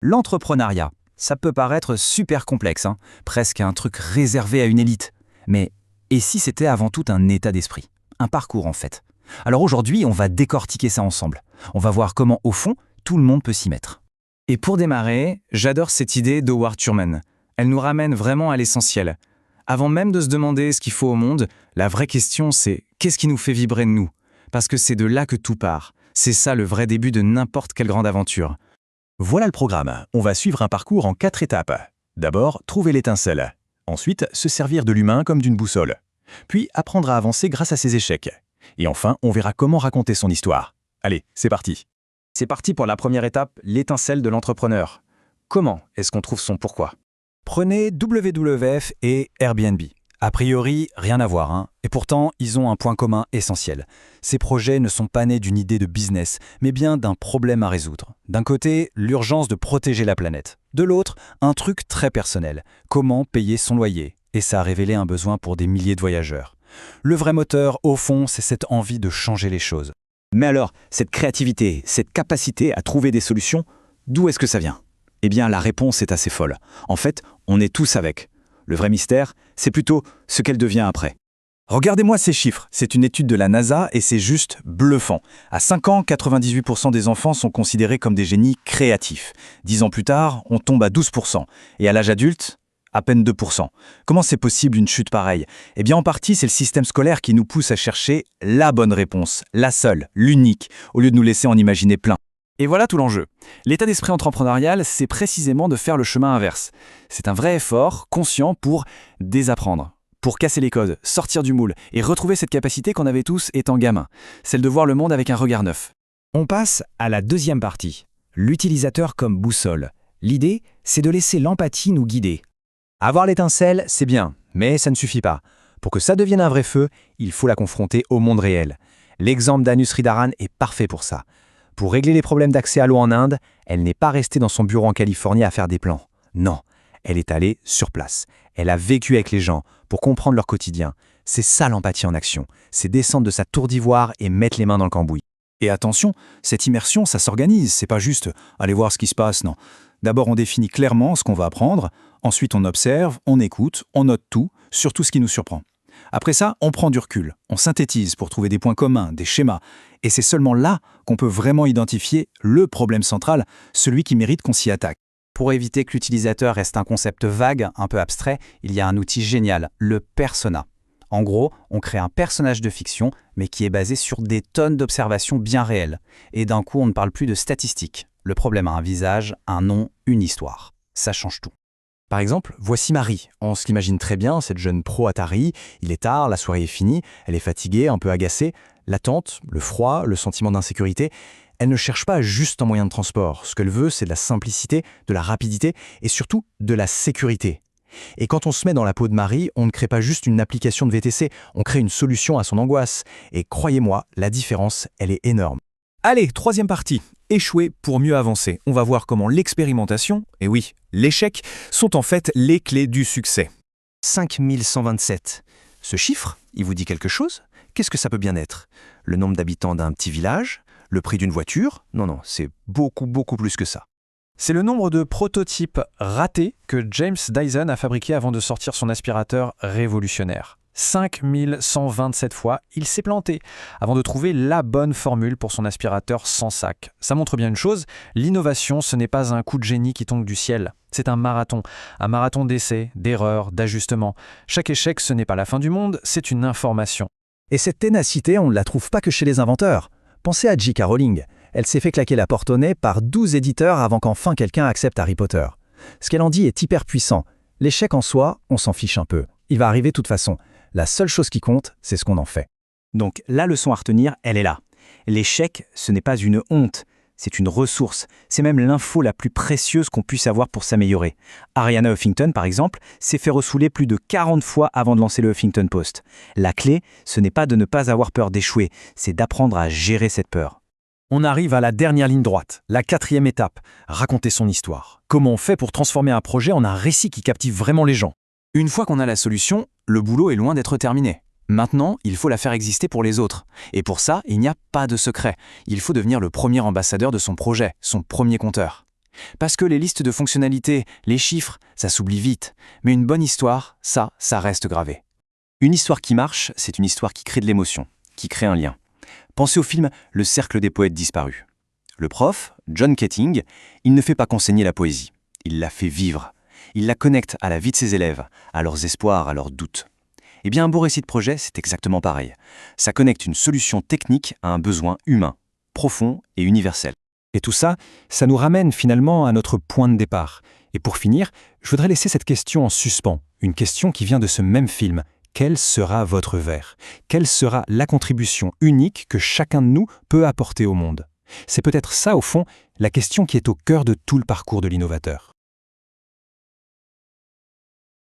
L'entrepreneuriat, ça peut paraître super complexe, presque un truc réservé à une élite. Mais et si c'était avant tout un état d'esprit, un parcours en fait? Alors aujourd'hui, on va décortiquer ça ensemble. On va voir comment, au fond, tout le monde peut s'y mettre. Et pour démarrer, j'adore cette idée d'Howard Thurman. Elle nous ramène vraiment à l'essentiel. Avant même de se demander ce qu'il faut au monde, la vraie question c'est qu'est-ce qui nous fait vibrer de nous? Parce que c'est de là que tout part. C'est ça le vrai début de n'importe quelle grande aventure. Voilà le programme. On va suivre un parcours en 4 étapes. D'abord, trouver l'étincelle. Ensuite, se servir de l'humain comme d'une boussole. Puis, apprendre à avancer grâce à ses échecs. Et enfin, on verra comment raconter son histoire. Allez, c'est parti. C'est parti pour la première étape, l'étincelle de l'entrepreneur. Comment est-ce qu'on trouve son pourquoi? Prenez WWF et Airbnb. A priori, rien à voir, Et pourtant, ils ont un point commun essentiel. Ces projets ne sont pas nés d'une idée de business, mais bien d'un problème à résoudre. D'un côté, l'urgence de protéger la planète. De l'autre, un truc très personnel. Comment payer son loyer? Et ça a révélé un besoin pour des milliers de voyageurs. Le vrai moteur, au fond, c'est cette envie de changer les choses. Mais alors, cette créativité, cette capacité à trouver des solutions, d'où est-ce que ça vient? Eh bien, la réponse est assez folle. En fait, on est tous avec. Le vrai mystère, c'est plutôt ce qu'elle devient après. Regardez-moi ces chiffres. C'est une étude de la NASA et c'est juste bluffant. À 5 ans, 98% des enfants sont considérés comme des génies créatifs. 10 ans plus tard, on tombe à 12%. Et à l'âge adulte, à peine 2%. Comment c'est possible une chute pareille? Eh bien, en partie, c'est le système scolaire qui nous pousse à chercher la bonne réponse, la seule, l'unique, au lieu de nous laisser en imaginer plein. Et voilà tout l'enjeu. L'état d'esprit entrepreneurial, c'est précisément de faire le chemin inverse. C'est un vrai effort, conscient, pour désapprendre, pour casser les codes, sortir du moule et retrouver cette capacité qu'on avait tous étant gamin, celle de voir le monde avec un regard neuf. On passe à la deuxième partie, l'utilisateur comme boussole. L'idée, c'est de laisser l'empathie nous guider. Avoir l'étincelle, c'est bien, mais ça ne suffit pas. Pour que ça devienne un vrai feu, il faut la confronter au monde réel. L'exemple d'Anu Sridharan est parfait pour ça. Pour régler les problèmes d'accès à l'eau en Inde, elle n'est pas restée dans son bureau en Californie à faire des plans. Non, elle est allée sur place. Elle a vécu avec les gens pour comprendre leur quotidien. C'est ça l'empathie en action. C'est descendre de sa tour d'ivoire et mettre les mains dans le cambouis. Et attention, cette immersion, ça s'organise. C'est pas juste aller voir ce qui se passe, non. D'abord, on définit clairement ce qu'on va apprendre. Ensuite, on observe, on écoute, on note tout, surtout ce qui nous surprend. Après ça, on prend du recul, on synthétise pour trouver des points communs, des schémas. Et c'est seulement là qu'on peut vraiment identifier le problème central, celui qui mérite qu'on s'y attaque. Pour éviter que l'utilisateur reste un concept vague, un peu abstrait, il y a un outil génial, le persona. En gros, on crée un personnage de fiction, mais qui est basé sur des tonnes d'observations bien réelles. Et d'un coup, on ne parle plus de statistiques. Le problème a un visage, un nom, une histoire. Ça change tout. Par exemple, voici Marie. On se l'imagine très bien, cette jeune pro Atari. Il est tard, la soirée est finie, elle est fatiguée, un peu agacée. L'attente, le froid, le sentiment d'insécurité. Elle ne cherche pas juste un moyen de transport. Ce qu'elle veut, c'est de la simplicité, de la rapidité et surtout de la sécurité. Et quand on se met dans la peau de Marie, on ne crée pas juste une application de VTC, on crée une solution à son angoisse. Et croyez-moi, la différence, elle est énorme. Allez, troisième partie. Échouer pour mieux avancer. On va voir comment l'expérimentation, et oui, l'échec, sont en fait les clés du succès. 5127. Ce chiffre, il vous dit quelque chose? Qu'est-ce que ça peut bien être? Le nombre d'habitants d'un petit village? Le prix d'une voiture? Non, c'est beaucoup plus que ça. C'est le nombre de prototypes ratés que James Dyson a fabriqués avant de sortir son aspirateur révolutionnaire. 5127 fois, il s'est planté avant de trouver la bonne formule pour son aspirateur sans sac. Ça montre bien une chose, l'innovation, ce n'est pas un coup de génie qui tombe du ciel. C'est un marathon d'essais, d'erreurs, d'ajustements. Chaque échec, ce n'est pas la fin du monde, c'est une information. Et cette ténacité, on ne la trouve pas que chez les inventeurs. Pensez à J.K. Rowling. Elle s'est fait claquer la porte au nez par 12 éditeurs avant qu'enfin quelqu'un accepte Harry Potter. Ce qu'elle en dit est hyper puissant. L'échec en soi, on s'en fiche un peu. Il va arriver de toute façon. La seule chose qui compte, c'est ce qu'on en fait. Donc la leçon à retenir, elle est là. L'échec, ce n'est pas une honte, c'est une ressource. C'est même l'info la plus précieuse qu'on puisse avoir pour s'améliorer. Arianna Huffington, par exemple, s'est fait ressouler plus de 40 fois avant de lancer le Huffington Post. La clé, ce n'est pas de ne pas avoir peur d'échouer, c'est d'apprendre à gérer cette peur. On arrive à la dernière ligne droite, la quatrième étape, raconter son histoire. Comment on fait pour transformer un projet en un récit qui captive vraiment les gens? Une fois qu'on a la solution, le boulot est loin d'être terminé. Maintenant, il faut la faire exister pour les autres. Et pour ça, il n'y a pas de secret. Il faut devenir le premier ambassadeur de son projet, son premier compteur. Parce que les listes de fonctionnalités, les chiffres, ça s'oublie vite. Mais une bonne histoire, ça reste gravé. Une histoire qui marche, c'est une histoire qui crée de l'émotion, qui crée un lien. Pensez au film Le Cercle des poètes disparus. Le prof, John Keating, il ne fait pas qu'enseigner la poésie. Il la fait vivre. Il la connecte à la vie de ses élèves, à leurs espoirs, à leurs doutes. Eh bien, un beau récit de projet, c'est exactement pareil. Ça connecte une solution technique à un besoin humain, profond et universel. Et tout ça, ça nous ramène finalement à notre point de départ. Et pour finir, je voudrais laisser cette question en suspens, une question qui vient de ce même film. Quel sera votre verre? Quelle sera la contribution unique que chacun de nous peut apporter au monde? C'est peut-être ça, au fond, la question qui est au cœur de tout le parcours de l'innovateur.